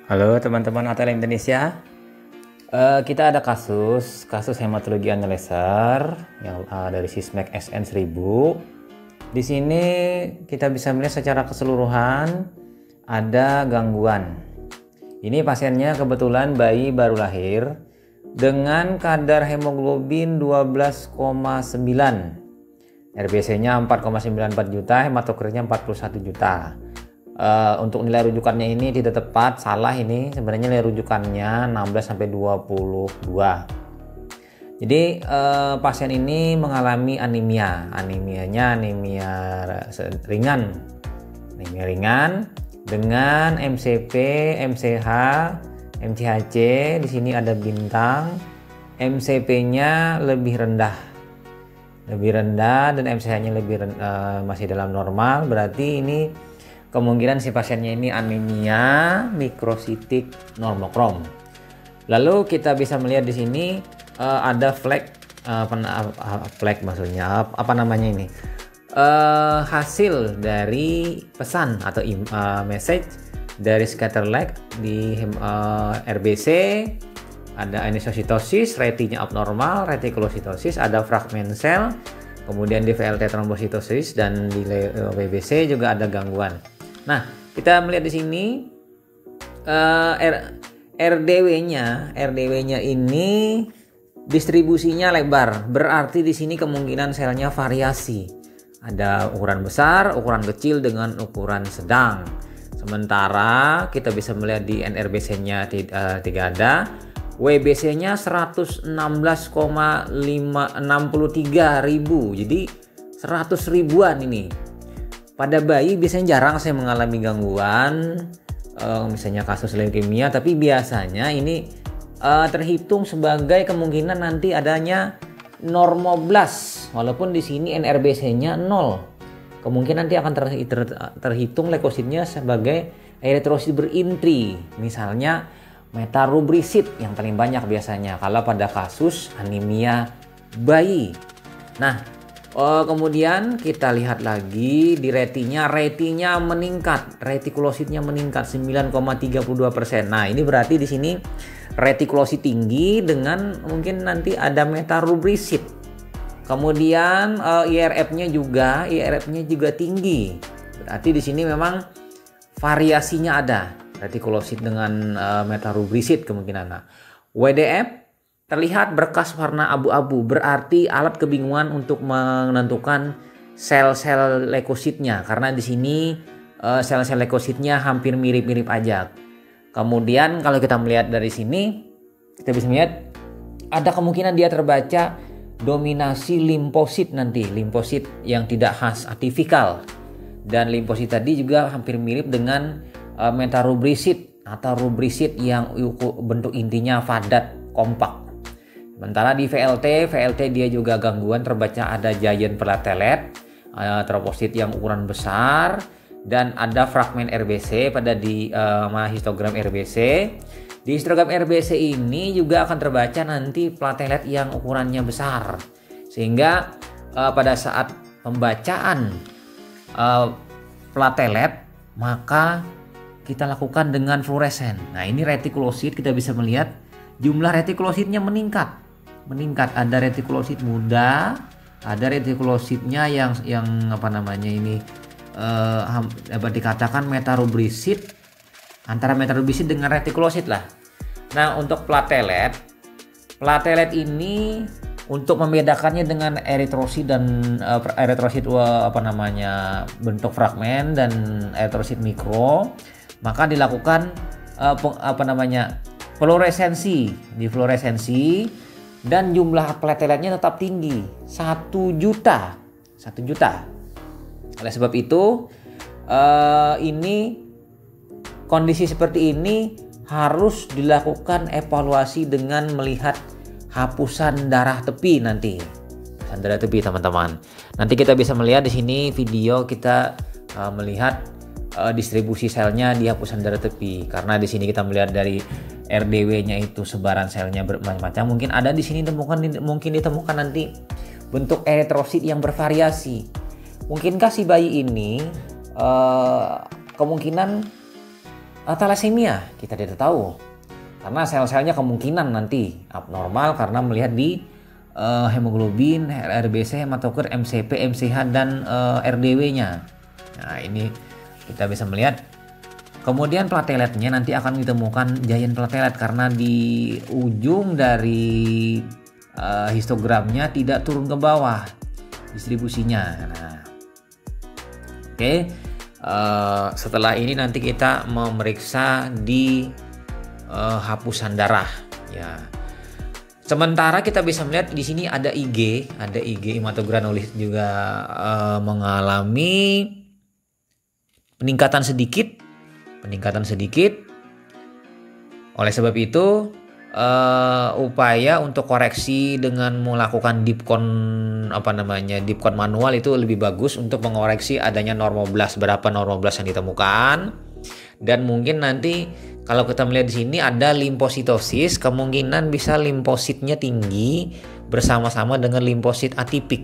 Halo teman-teman ATL Indonesia. Kita ada kasus hematologi analyzer yang dari Sysmex SN1000. Di sini kita bisa melihat secara keseluruhan ada gangguan. Ini pasiennya kebetulan bayi baru lahir dengan kadar hemoglobin 12,9, RBC-nya 4,94 juta, hematokritnya 41 juta. Untuk nilai rujukannya ini tidak tepat, salah ini. Sebenarnya nilai rujukannya 16 sampai 22. Jadi pasien ini mengalami anemia. Anemianya anemia ringan. Anemia ringan dengan MCP, MCH, MCHC. Di sini ada bintang. MCP-nya lebih rendah. Dan MCH-nya masih dalam normal. Berarti ini kemungkinan si pasiennya ini anemia mikrositik normokrom. Lalu kita bisa melihat di sini ada flag maksudnya apa namanya ini? Hasil dari pesan atau message dari scatter lag di RBC, ada anisositosis, retinya abnormal, retikulositosis, ada fragment sel, kemudian di VLT trombositosis, dan di WBC juga ada gangguan. Nah, kita melihat di sini RDW-nya ini distribusinya lebar. Berarti di sini kemungkinan selnya variasi. Ada ukuran besar, ukuran kecil dengan ukuran sedang. Sementara kita bisa melihat di NRBC-nya tidak ada. WBC-nya 116,63 ribu. Jadi 100 ribuan ini. Pada bayi biasanya jarang saya mengalami gangguan, misalnya kasus leukemia, tapi biasanya ini terhitung sebagai kemungkinan nanti adanya normoblas, walaupun di sini NRBC-nya 0. Kemungkinan nanti akan terhitung leukositnya sebagai eritrosit berintri, misalnya metarubrisit yang paling banyak biasanya kalau pada kasus anemia bayi. Nah, kemudian kita lihat lagi di retinya meningkat, retikulositnya meningkat 9,32%. Nah, ini berarti di sini retikulosit tinggi dengan mungkin nanti ada metarubrisit. Kemudian IRF-nya juga tinggi. Berarti di sini memang variasinya ada, retikulosit dengan metarubrisit kemungkinan. Nah, WDF terlihat berkas warna abu-abu, berarti alat kebingungan untuk menentukan sel-sel leukositnya, karena di sini sel-sel leukositnya hampir mirip-mirip aja. Kemudian kalau kita melihat dari sini, kita bisa melihat ada kemungkinan dia terbaca dominasi limfosit nanti, limfosit yang tidak khas atipikal, dan limfosit tadi juga hampir mirip dengan metarubrisit atau rubrisit yang bentuk intinya padat kompak. Sementara di VLT dia juga gangguan, terbaca ada giant platelet, troposit yang ukuran besar, dan ada fragmen RBC pada di histogram RBC. Di histogram RBC ini juga akan terbaca nanti platelet yang ukurannya besar, sehingga pada saat pembacaan platelet maka kita lakukan dengan fluoresen. Nah, ini retikulosit, kita bisa melihat jumlah retikulositnya meningkat. Ada retikulosit muda, ada retikulositnya yang apa namanya ini dapat dikatakan metarubrisit, antara metarubrisit dengan retikulosit lah. Nah, untuk platelet ini untuk membedakannya dengan eritrosit dan eritrosit bentuk fragmen dan eritrosit mikro, maka dilakukan fluoresensi. Di fluoresensi dan jumlah plateletnya tetap tinggi, 1 juta. Oleh sebab itu ini kondisi seperti ini harus dilakukan evaluasi dengan melihat hapusan darah tepi nanti. Hapusan darah tepi, teman-teman. Nanti kita bisa melihat di sini video kita melihat distribusi selnya di hapusan darah tepi, karena di sini kita melihat dari RDW-nya itu sebaran selnya bermacam-macam. Mungkin ada di sini mungkin ditemukan nanti bentuk eritrosit yang bervariasi. Mungkinkah si bayi ini kemungkinan thalassemia? Kita tidak tahu. Karena sel-selnya kemungkinan nanti abnormal karena melihat di hemoglobin, RBC, hematokrit, MCP, MCH, dan RDW-nya. Nah, ini kita bisa melihat. Kemudian plateletnya nanti akan ditemukan giant platelet karena di ujung dari histogramnya tidak turun ke bawah distribusinya. Nah, oke. Setelah ini nanti kita memeriksa di hapusan darah, ya. Sementara kita bisa melihat di sini ada IG hematogranulis juga mengalami peningkatan sedikit. Oleh sebab itu upaya untuk koreksi dengan melakukan dipkon manual itu lebih bagus untuk mengoreksi adanya normoblast, berapa normoblast yang ditemukan. Dan mungkin nanti kalau kita melihat di sini ada limfositosis, kemungkinan bisa limfositnya tinggi bersama-sama dengan limfosit atipik.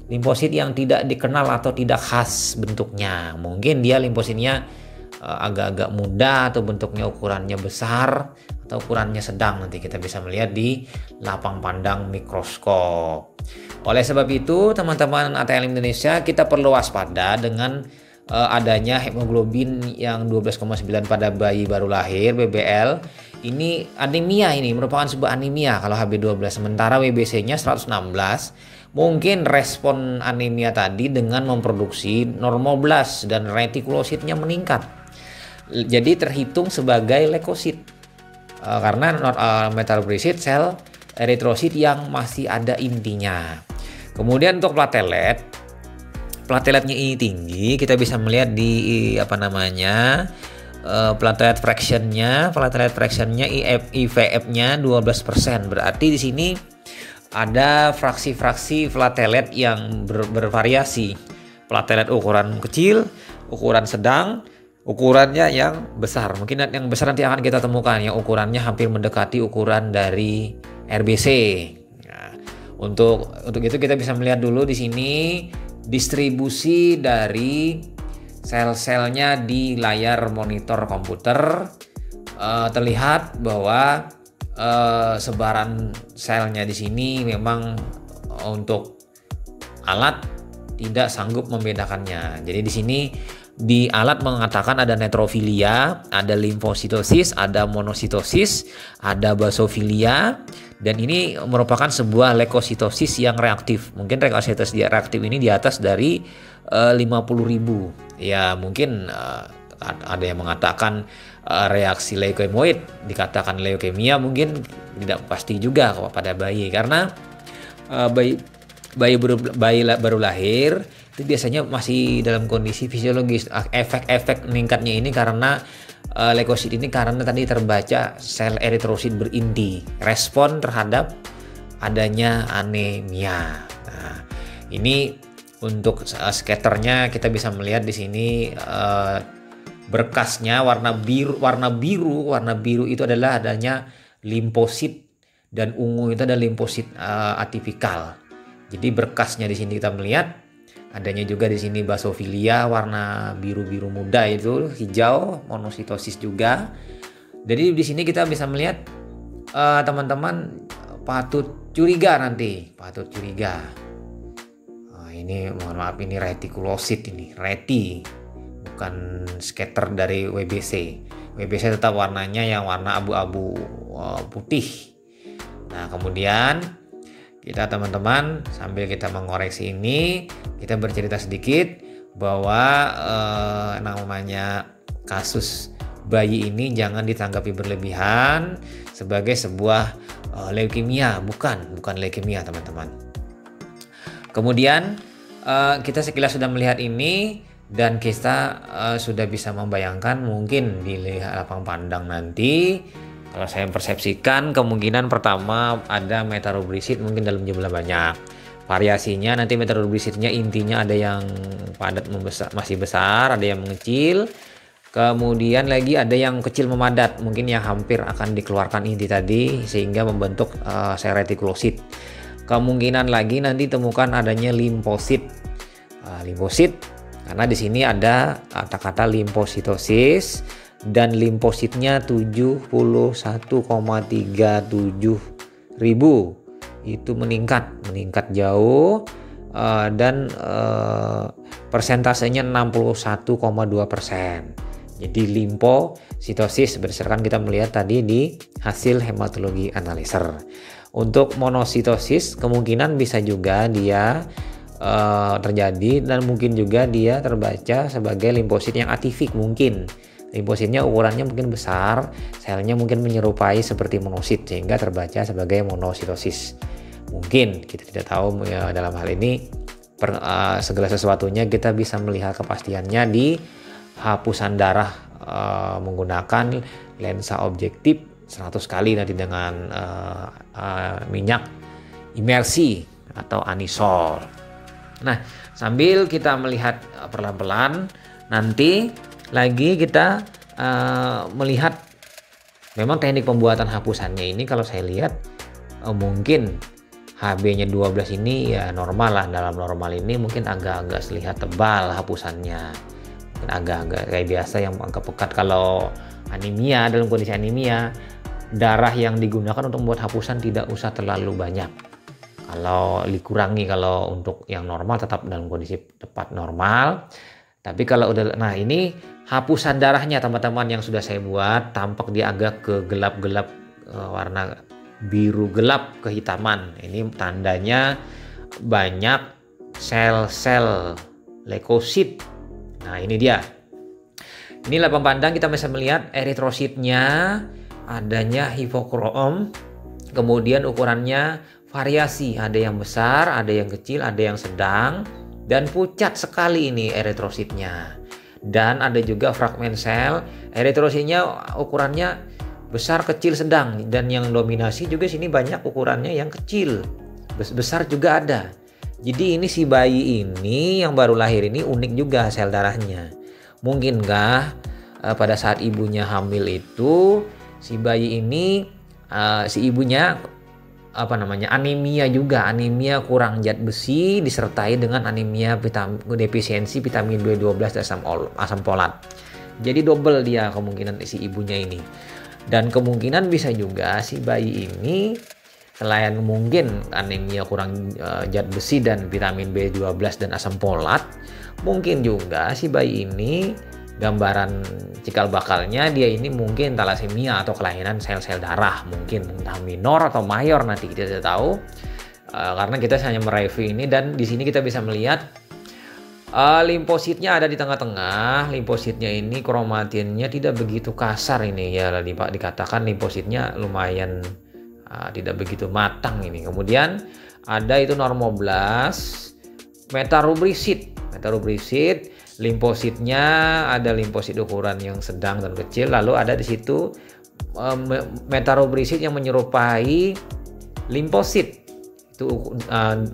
Limfosit yang tidak dikenal atau tidak khas bentuknya. Mungkin dia limfositnya agak-agak muda atau bentuknya ukurannya besar atau ukurannya sedang, nanti kita bisa melihat di lapang pandang mikroskop. Oleh sebab itu teman-teman ATL Indonesia, kita perlu waspada dengan adanya hemoglobin yang 12,9 pada bayi baru lahir BBL. Ini anemia, ini merupakan sebuah anemia kalau HB12, sementara WBC-nya 116. Mungkin respon anemia tadi dengan memproduksi normoblast dan retikulositnya meningkat. Jadi terhitung sebagai leukosit. Karena metaloblasit sel eritrosit yang masih ada intinya. Kemudian untuk plateletnya ini tinggi, kita bisa melihat di platelet fractionnya IVF-nya 12%. Berarti di sini ada fraksi-fraksi platelet yang bervariasi. Platelet ukuran kecil, ukuran sedang, ukurannya yang besar. Mungkin yang besar nanti akan kita temukan yang ukurannya hampir mendekati ukuran dari RBC. Nah, untuk itu kita bisa melihat dulu di sini distribusi dari sel-selnya di layar monitor komputer. Terlihat bahwa sebaran selnya di sini memang untuk alat tidak sanggup membedakannya. Jadi di sini di alat mengatakan ada neutrofilia, ada limfositosis, ada monositosis, ada basofilia, dan ini merupakan sebuah leukositosis yang reaktif. Mungkin leukositosis reaktif ini di atas dari 50.000. Ya mungkin ada yang mengatakan reaksi leukemoid, dikatakan leukemia, mungkin tidak pasti juga pada bayi, karena bayi baru lahir itu biasanya masih dalam kondisi fisiologis. Efek-efek meningkatnya ini karena leukosit ini karena tadi terbaca sel eritrosit berinti, respon terhadap adanya anemia. Nah, ini untuk skaternya kita bisa melihat di sini berkasnya warna biru itu adalah adanya limfosit, dan ungu itu adalah limfosit atipikal. Jadi berkasnya di sini kita melihat adanya juga di sini basofilia warna biru-biru muda, itu hijau, monositosis juga. Jadi di sini kita bisa melihat teman-teman patut curiga. Ini mohon maaf, ini retikulosit, ini reti, bukan scatter dari WBC. WBC tetap warnanya yang warna abu-abu putih. Nah, kemudian kita teman-teman sambil kita mengoreksi ini, kita bercerita sedikit bahwa namanya kasus bayi ini jangan ditanggapi berlebihan sebagai sebuah leukemia, bukan leukemia teman-teman. Kemudian kita sekilas sudah melihat ini, dan kita sudah bisa membayangkan mungkin di lapang pandang nanti. Kalau saya persepsikan, kemungkinan pertama ada metaroblasit mungkin dalam jumlah banyak. Variasinya nanti metaroblasitnya intinya ada yang padat masih besar, ada yang mengecil. Kemudian lagi ada yang kecil memadat, mungkin yang hampir akan dikeluarkan inti tadi sehingga membentuk sel retikulosit. Kemungkinan lagi nanti temukan adanya limfosit. Limfosit karena di sini ada kata-kata limfositosis. dan limfositnya 71,37 ribu. Itu meningkat jauh, dan persentasenya 61,2%. Jadi limfositosis berdasarkan kita melihat tadi di hasil hematologi analyzer. Untuk monositosis kemungkinan bisa juga dia terjadi, dan mungkin juga dia terbaca sebagai limfosit yang atifik. Mungkin limfositnya ukurannya mungkin besar, selnya mungkin menyerupai seperti monosit sehingga terbaca sebagai monositosis. Mungkin kita tidak tahu ya, dalam hal ini segala sesuatunya kita bisa melihat kepastiannya di hapusan darah menggunakan lensa objektif 100 kali nanti dengan minyak imersi atau anisol. Nah, sambil kita melihat pelan-pelan, nanti lagi kita melihat memang teknik pembuatan hapusannya ini. Kalau saya lihat mungkin HB-nya 12 ini ya normal lah. Dalam normal ini mungkin agak-agak terlihat tebal hapusannya, mungkin agak-agak kayak biasa yang agak pekat. Kalau anemia, dalam kondisi anemia, darah yang digunakan untuk membuat hapusan tidak usah terlalu banyak. Kalau dikurangi, kalau untuk yang normal tetap dalam kondisi tepat normal. Tapi kalau udah, nah ini hapusan darahnya teman-teman yang sudah saya buat, tampak dia agak ke gelap-gelap, warna biru gelap kehitaman. Ini tandanya banyak sel-sel leukosit. Nah ini dia. Ini lapang pandang kita bisa melihat eritrositnya, adanya hipokrom, kemudian ukurannya variasi, ada yang besar, ada yang kecil, ada yang sedang, dan pucat sekali ini eritrositnya. Dan ada juga fragmen sel, eritrositnya ukurannya besar, kecil, sedang, dan yang dominasi juga sini banyak ukurannya yang kecil, besar juga ada. Jadi ini si bayi ini yang baru lahir ini unik juga sel darahnya. Mungkinkah pada saat ibunya hamil itu si bayi ini si ibunya anemia juga, anemia kurang zat besi disertai dengan anemia defisiensi vitamin B12 dan asam folat. Jadi double dia kemungkinan si ibunya ini. Dan kemungkinan bisa juga si bayi ini selain mungkin anemia kurang zat besi dan vitamin B12 dan asam folat, mungkin juga si bayi ini gambaran cikal bakalnya dia ini mungkin talasemia atau kelainan sel-sel darah, mungkin entah minor atau mayor, nanti kita tidak tahu karena kita hanya mereview ini. Dan di sini kita bisa melihat limfositnya ada di tengah-tengah. Limfositnya ini kromatinnya tidak begitu kasar ini ya, dikatakan limfositnya lumayan tidak begitu matang ini. Kemudian ada itu normoblast, metarubrisit, limfositnya ada limfosit ukuran yang sedang dan kecil, lalu ada di situ metarubrisit yang menyerupai limfosit itu,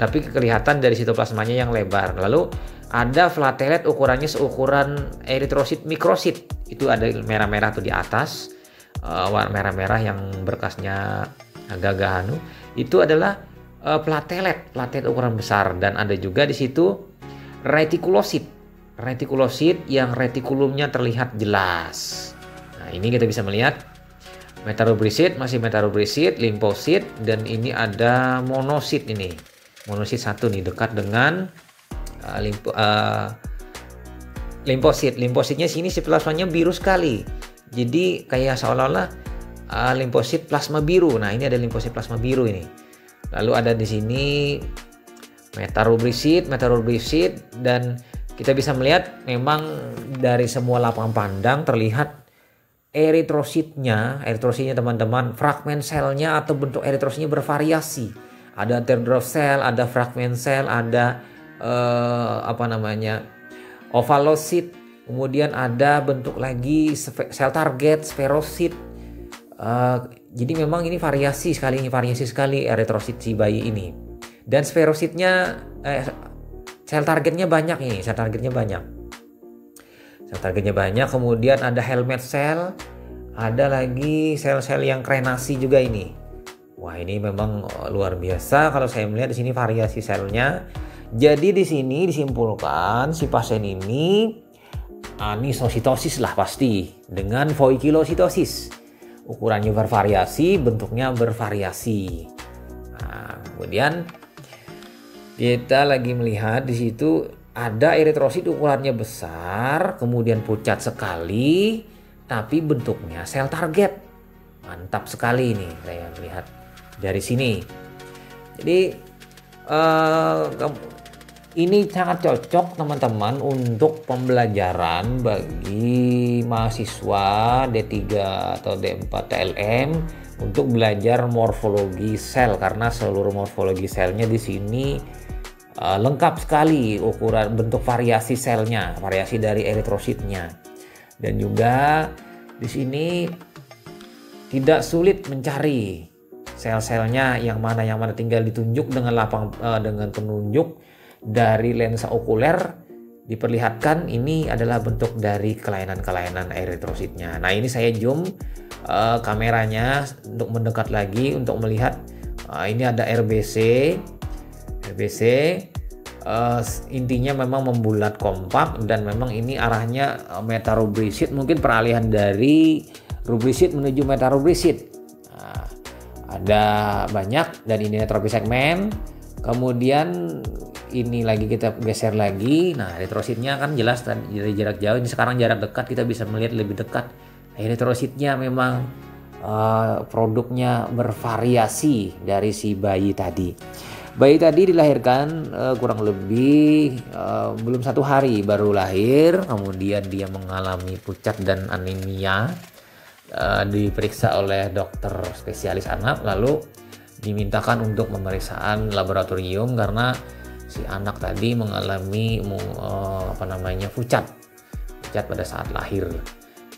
tapi kelihatan dari sitoplasmanya yang lebar. Lalu ada platelet ukurannya seukuran eritrosit mikrosit, itu ada merah-merah tuh di atas, warna merah-merah yang berkasnya agak-agak itu adalah platelet ukuran besar. Dan ada juga di situ retikulosit yang retikulumnya terlihat jelas. Nah ini kita bisa melihat metarubrisit, masih metarubrisit, limfosit, dan ini ada monosit ini, monosit satu nih dekat dengan limfositnya sini si plasmanya biru sekali, jadi kayak seolah-olah limfosit plasma biru. Nah ini ada limfosit plasma biru ini. Lalu ada di sini metarubrisit, dan kita bisa melihat memang dari semua lapang pandang terlihat eritrositnya teman-teman, fragmen selnya atau bentuk eritrositnya bervariasi. Ada teardrop sel, ada fragmen sel, ada ovalosit, kemudian ada bentuk lagi sel target, sferosit. Jadi memang ini variasi sekali eritrosit si bayi ini. Dan sferositnya sel targetnya banyak nih, sel targetnya banyak. Kemudian ada helmet sel, ada lagi sel-sel yang krenasi juga ini. Wah ini memang luar biasa kalau saya melihat di sini variasi selnya. Jadi di sini disimpulkan si pasien ini anisositosis lah pasti, dengan voikilositosis. Ukurannya bervariasi, bentuknya bervariasi. Nah, kemudian kita lagi melihat di situ ada eritrosit ukurannya besar, kemudian pucat sekali, tapi bentuknya sel target. Mantap sekali nih saya melihat dari sini. Jadi ini sangat cocok teman-teman untuk pembelajaran bagi mahasiswa D3 atau D4 TLM untuk belajar morfologi sel, karena seluruh morfologi selnya di sini lengkap sekali, ukuran bentuk variasi selnya, variasi dari eritrositnya. Dan juga di sini tidak sulit mencari sel-selnya yang mana tinggal ditunjuk dengan dengan penunjuk dari lensa okuler, diperlihatkan ini adalah bentuk dari kelainan-kelainan eritrositnya. Nah, ini saya zoom kameranya untuk mendekat lagi untuk melihat ini ada RBC. Intinya memang membulat kompak, dan memang ini arahnya metarubrisit, mungkin peralihan dari rubrisit menuju metarubrisit. Nah, ada banyak, dan ini netropi segmen. Kemudian ini lagi kita geser lagi. Nah, eritrositnya kan jelas dari jarak jauh, ini sekarang jarak dekat kita bisa melihat lebih dekat. Eritrositnya memang produknya bervariasi dari si bayi tadi. Bayi tadi dilahirkan kurang lebih belum 1 hari baru lahir, kemudian dia mengalami pucat dan anemia. Diperiksa oleh dokter spesialis anak, lalu dimintakan untuk pemeriksaan laboratorium karena si anak tadi mengalami pucat pada saat lahir.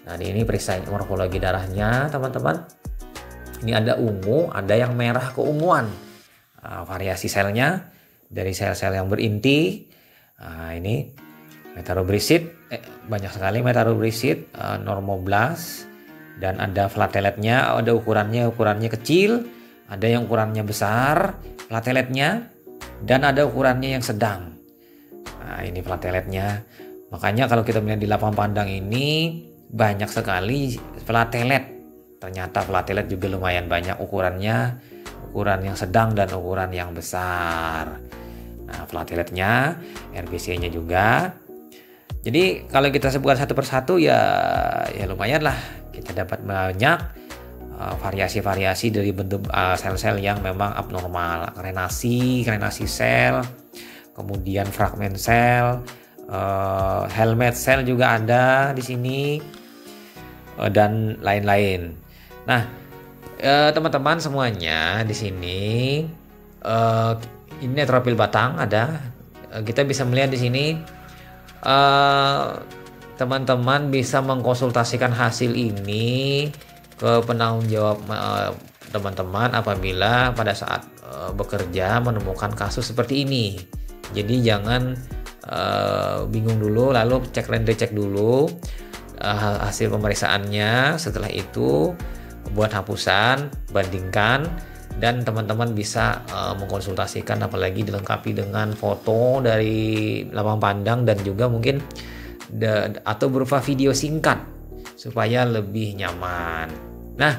Nah, ini periksa morfologi darahnya teman-teman. Ini ada ungu, ada yang merah keunguan. Variasi selnya dari sel-sel yang berinti. Ini metarubrisit, banyak sekali metarubrisit, normoblast, dan ada plateletnya, ada ukurannya kecil, ada yang ukurannya besar plateletnya, dan ada ukurannya yang sedang. Nah, ini plateletnya. Makanya kalau kita melihat di lapang pandang ini banyak sekali platelet. Ternyata platelet juga lumayan banyak ukurannya, ukuran yang sedang dan ukuran yang besar. Nah, plateletnya, RBC-nya juga. Jadi kalau kita sebutkan satu persatu ya lumayan lah, kita dapat banyak variasi-variasi dari bentuk sel-sel yang memang abnormal, krenasi sel, kemudian fragmen sel, helmet sel juga ada di sini, dan lain-lain. Nah, teman-teman semuanya di sini, ini netrofil batang ada, kita bisa melihat di sini. Teman-teman bisa mengkonsultasikan hasil ini ke penanggung jawab teman-teman apabila pada saat bekerja menemukan kasus seperti ini. Jadi jangan bingung dulu, lalu cek dulu hasil pemeriksaannya. Setelah itu buat hapusan, bandingkan, dan teman-teman bisa mengkonsultasikan, apalagi dilengkapi dengan foto dari lapang pandang dan juga mungkin atau berupa video singkat supaya lebih nyaman. Nah,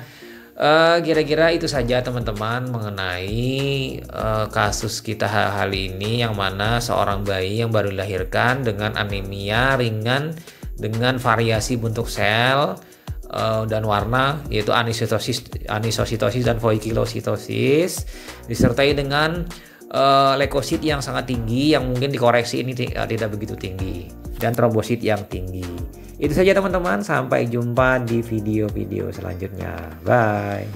kira-kira itu saja teman-teman mengenai kasus kita hari ini, yang mana seorang bayi yang baru dilahirkan dengan anemia ringan dengan variasi bentuk sel dan warna, yaitu anisositosis dan voikilositosis, disertai dengan leukosit yang sangat tinggi, yang mungkin dikoreksi ini tidak begitu tinggi, dan trombosit yang tinggi. Itu saja teman-teman, sampai jumpa di video-video selanjutnya. Bye.